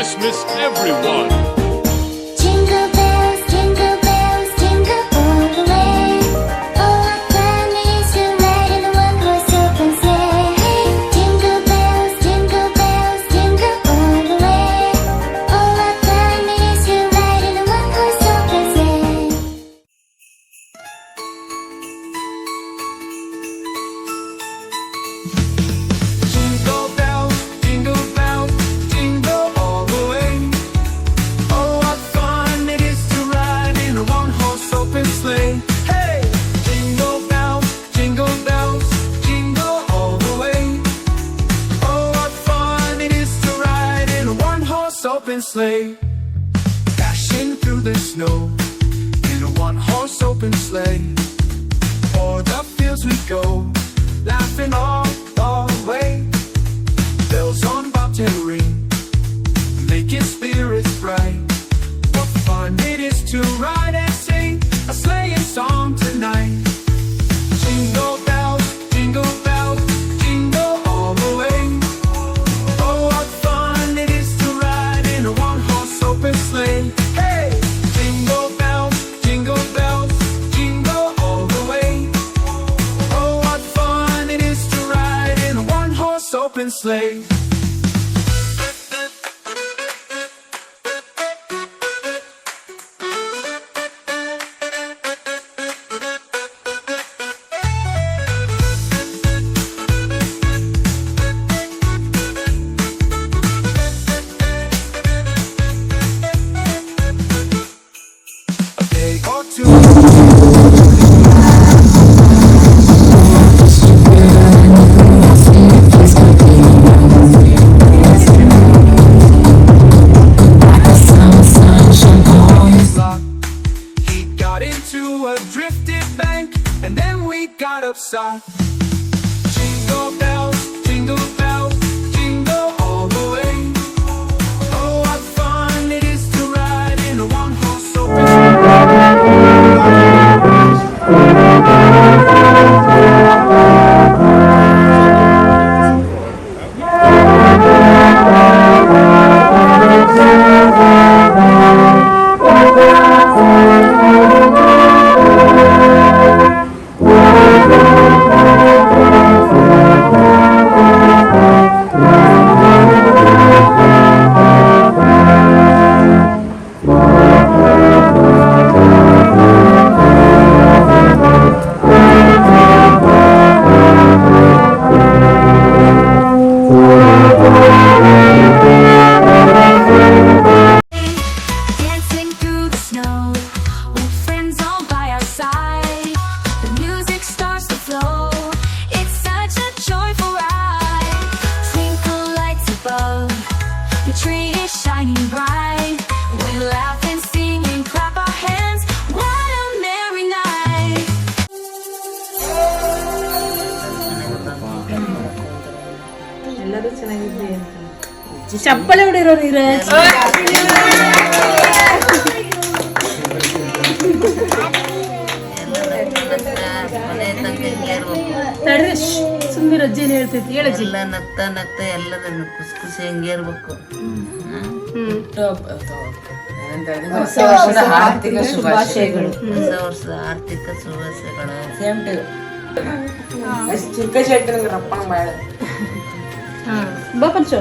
Christmas, everyone! Jingle bells, jingle all the way. Oh, what fun it is to ride in a one-horse open sleigh. Jingle bells, jingle all the way. Oh, what fun it is to ride in a one-horse open sleigh. Jingle bells, jingle all the way. Oh, what fun it is to ride in a one-horse open sleigh. Hey! Jingle bells, jingle all the way. Oh, what fun it is to ride in a one-horse open sleigh. Dashing through the snow in a one-horse open sleigh. O'er the fields we go, laughing all the way. Bells on bobtail ring, making spirits bright. What fun it is to ride and sing a sleighing song tonight. Jingle bells, jingle all the way. Oh, what fun it is to ride in a one-horse open sleigh. Hey! Jingle bells, jingle all the way. Oh, what fun it is to ride in a one-horse open sleigh. A day or two. He got into a drifted bank, and then we got upside. Jingle bells, jingle all the way. Oh, what fun it is to ride in a one-horse open Dancing through the snow with friends all by our side. The music starts to flow. It's such a joyful ride. Twinkle lights above. The tree is shining bright. We laugh and sing and clap our hands. What a merry night. ಎಲ್ಲರೂ ಚೆನ್ನಾಗಿದ್ರಿ ಅಂತ ಚಪ್ಪಲಿ ಹೊಡಿರೋ ನೀರಜ್ ತಡ್ರಿ ಸುಮ್ಮನೆ ಅಜ್ಜಿನ ಹೇಳ್ತೈತಿ ಹೇಳಜ್ಜಿ ಎಲ್ಲ ನಗ್ತಾ ನಗ್ತಾ ಎಲ್ಲದನ್ನು ಖುಷಿ ಖುಷಿ ಹಂಗೆ ಇರ್ಬೇಕು. ಹೊಸ ವರ್ಷದ ಆರ್ಥಿಕ ಶುಭಾಶಯಗಳು. ಹೊಸ ವರ್ಷದ ಆರ್ಥಿಕ ಶುಭಾಶಯಗಳು. ಬಾ ಪಂಚು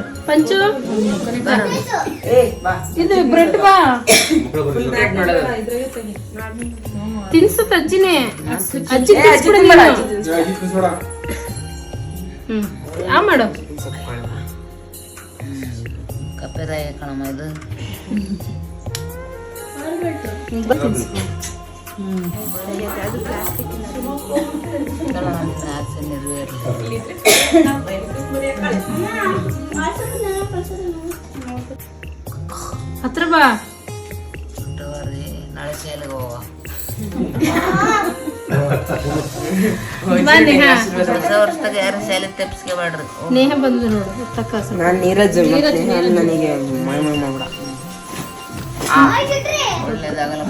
ಇದು ಬ್ರೆಡ್ ಬಾ ತಿನ್ಸುತ್ತ ಅಜ್ಜಿನೇ ಅಜ್ಜಿ ತಿನ್ಸ್ಬಿಡು ನೀನು. ಆ ಮಾಡು ಕಪ್ಪೆದಾಯ ಕಣಮ್ಮ ಇದು. ಬಾ ತಿನ್ಸು. ಆಸೆ ನೆರವೇರಲಿ. ಹತ್ರ ಬಾ. ಫೆಬ್ರವರಿ ನಾಳೆ ಶಾಲೆಗೆ ಹೋಗುವ. ಬಾ ನೇಹಾ. ಹೊಸ ವರ್ಷದಾಗ ಯಾರು ಶಾಲೆ ತಪ್ಪಿಸ್ಕೊಬೇಡ್ರಿ. ನೇಹ ಬಂದು ನೋಡು ತಕ್ಕ ನಾನು ನೀರಜ್ ನನಗೆ ಮೈ ಮಾಡ್ಬಿಡ ಒಳ್ಳೇದಾಗಲ್ಲ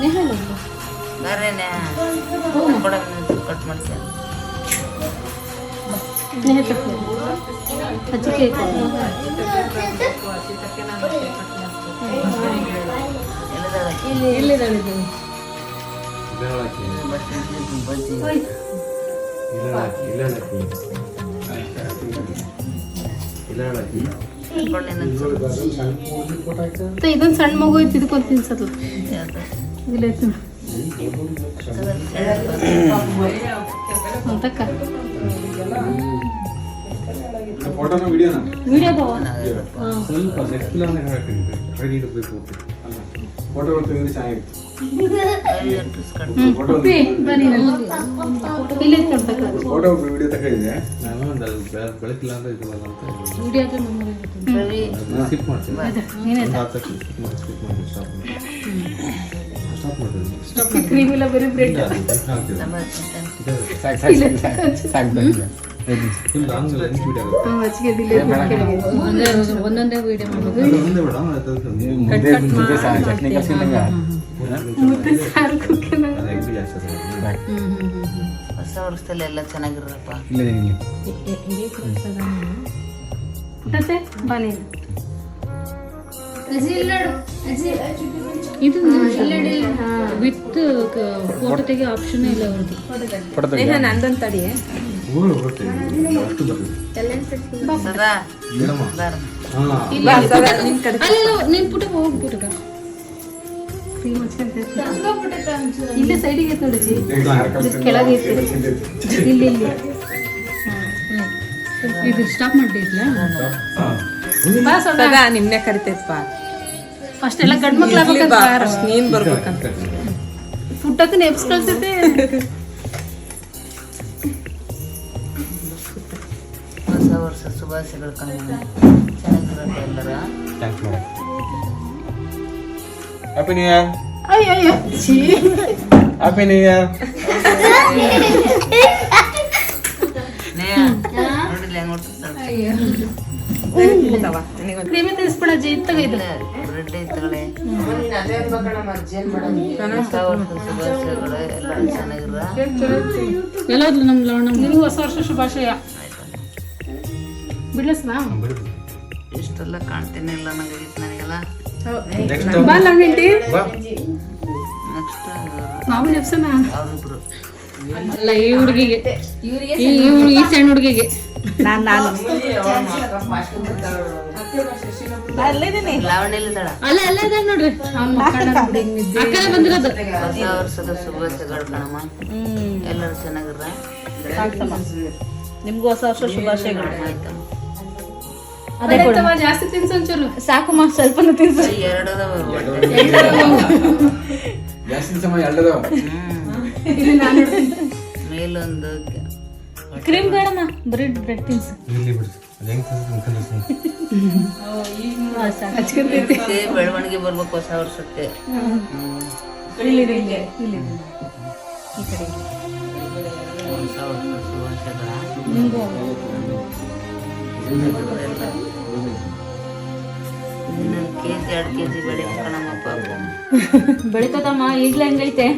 ನೇಹ ಬಂದು ಬರ್ರಿ ಕಟ್ ಮಾಡ್ತೀನಿ. ಸ್ನೇಹ ತಕ್ಕ ಅಜ್ಜಿ ಕೇಕ್ ಎಲ್ಲಿದ್ದಾಳೆ ಇದು? ಬಜ್ಜಿ ಮತ್ತೆ ಇದೊಂದು ಸಣ್ಣ ಮಗು ಐತಿ ಇದಕ್ಕೊಂದು ತಿನ್ಸಲ್ಲ ಇಲ್ಲ ಐತಿ ಅಂತಕ್ಕ ಫೋಟೋನ ವಿಡಿಯೋನ ವಿಡಿಯೋದವ ಸ್ವಲ್ಪ ನೆಕ್ಸ್ಟ್ ಲೆವೆಲ್ ಹಾಕಿದ್ರೆ ರೆಡಿ ಇರಬೇಕು ಫೋಟೋ ತೆಗೆದ್ರೆ ಚೆನ್ನಾಗಿತ್ತು ಕುಪ್ಪಿ ಬನ್ನಿ ಇಲ್ಲ ಐತಿ ಅಂತಕ್ಕ ಫೋಟೋ ವಿಡಿಯೋ ತಗೊಂಡಿದ್ದೆ ನಾನು ಒಂದು ಬೆಳಕಿಲ್ಲ ಅಂತ ಇದು ಅಂತ ವಿಡಿಯೋ ಅದು ನಮ್ಮ ರವಿ ಸ್ಕಿಪ್ ಮಾಡ್ತೀನಿ ನೀನೇ ಸ್ಕಿಪ್ ಮಾಡಿ ಸ್ಟಾಪ್ ಮಾಡ್ತೀನಿ ಸ್ಟಾಪ್ ಕ್ರೀಮ್ ಇಲ್ಲ ಬರೀ bread full long length video ಆಗುತ್ತೆ ಮಚ್ಚಿಗೆ ದಿಲ್ಲ ಒಂದೊಂದೇ ವಿಡಿಯೋ ಮಾಡೋದು ಒಂದೇ ಬೇಡ ಮುದ್ದೆ ಸಾರು ಕುಕ್ಕಿನ ಹೊಸ ವರ್ಷದಲ್ಲಿ ಎಲ್ಲ ಚೆನ್ನಾಗಿರಪ್ಪ. ಪುಟ್ಟತೆ ಬನ್ನಿ ಇದು ವಿತ್ ಫೋಟೋ ತೆಗೆ ಆಪ್ಷನ್ ಇಲ್ಲ ಅವ್ರದ್ದು. ನಂದೊಂದು ತಡಿ ಊರು ಬರ್ತೇನೆ ಅಷ್ಟು ಬರ್ತದೆ ಸದಾ ಮೇಡಮ ಬಾರ. ಅಲ್ಲ ನೀನ್ ಪುಟ ಹೋಗ್ಬಿಟ್ಟದ ಕ್ರೀಮ್ ಹಚ್ಕೊಂತ ಇಲ್ಲೇ ಸೈಡಿಗೆ ತೊಡಗಿ ಕೆಳಗೆ ಐತಿ ಇಲ್ಲಿ ಇಲ್ಲಿ ಇದು ಸ್ಟಾಪ್ ಮಾಡಿದ್ಲ ಬಾ ಸದಾ ನಿಮ್ನೆ ಕರಿತೈತಪ್ಪ ಫಸ್ಟ್ ಎಲ್ಲ ಗಂಡ್ ಮಕ್ಳು ಆಗ್ಬೇಕಂತ ನೀನ್ ಬರ್ಬೇಕಂತ ಫುಟ್ಟಕ್ಕೆ ನೆಪ್ಸ್ ಕಳ್ಸೈತೆ ಹೊಸ ವರ್ಷ ಶುಭಾಶಯಗಳು ಕಣ್ಣ ಚೆನ್ನಾಗಿರಪ್ಪ ಎಲ್ಲರ. Thanks madam happy new year ಅಯ್ಯೋ ಛೀ ಹ್ಯಾಪಿ ನ್ಯೂ ಇಯರ್ ನೇಹ ನೋಡಿಲ್ಲ ಹೆಂಗ್ ಹೊಡ್ತಿರ್ತಾಳೆ. ಕ್ರೀಮಿ ತಿನ್ಸ್ಬಿಡ ಅಜ್ಜಿ ಇತ್ತಗ ಇದು ಬ್ರೆಡ್ ಐತಗಳೇ. ಹೊಸ ವರ್ಷದ ಶುಭಾಶಯಗಳು ಎಲ್ಲ ಚೆನ್ನಾಗಿರ. ಎಲ್ಲಾದ್ರು ನಮ್ ಲವಣ ನಿನಗೂ ಹೊಸ ವರ್ಷ ಶುಭಾಶಯ ಬಿಡ್ಲಸ್ನಾ ಇಷ್ಟೆಲ್ಲ ಕಾಣ್ತೀನಿ ಇಲ್ಲ ನಂಗೆ ನನಗೆಲ್ಲ. ನೆಕ್ಸ್ಟ್ ಬಾ ಲಂಗಂಟಿ ಬಾ ನೆಕ್ಸ್ಟ್ ನಾವು ನೆಪ್ಸನ ಅವ್ರಿಬ್ರು ಅಲ್ಲ ಈ ಹುಡುಗಿಗೆ ಈ ಸಣ್ಣ ಹುಡುಗಿಗೆ ಲಾವಣ್ಯಲ್ಲಿದ್ದಾಳ. ಅಲ್ಲ ಅಲ್ಲ ಅದ ನೋಡ್ರಿ ಅಕ್ಕನ ಬಂದಿರೋದು. ಹೊಸ ವರ್ಷದ ಶುಭಾಶಯಗಳು ಕಣಮ್ಮ. ಎಲ್ಲರೂ ಚೆನ್ನಾಗಿರ. ನಿಮ್ಗೂ ಹೊಸ ವರ್ಷ ಶುಭಾಶಯಗಳು. ಆಯ್ತಮ್ಮ. ಅದೇ ಕೊಡು. ಜಾಸ್ತಿ ತಿನ್ಸು ಒಂಚೂರು ಸಾಕಮ್ಮ ಸ್ವಲ್ಪನೂ ತಿನ್ಸು. ಎರಡು ಅದಾವ. ಜಾಸ್ತಿ ಸಮಯ ಎರಡದವ ಮೇಲೊಂದು ಕ್ರೀಮ್ ಬೇಡಮ್ಮ ಬರೀ ಬ್ರೆಡ್ ತಿನ್ಸು. ಇಲ್ಲಿ ಬಿಡು ಹೆಂಗ್ ಇದಕ್ಕೆ ಬೆಳವಣಿಗೆ ಬರ್ಬೇಕು ಹೊಸ ವರ್ಷಕ್ಕೆ. ಇಲ್ಲಿ ಇಲ್ಲಿ ಇಲ್ಲಿ ಹೊಸ ವರ್ಷದ ಶುಭಾಶಯಗಳ. ನಿಮ್ಗೂ ಇನ್ನೊಂದು ಕೆಜಿ 2 ಕೆಜಿ ಬೆಳೆ ಕಣಮ್ಮ ಪಾಪ. ಬೆಳಿತದಮ್ಮ ಈಗ್ಲೇ ಹಂಗೈತೆ.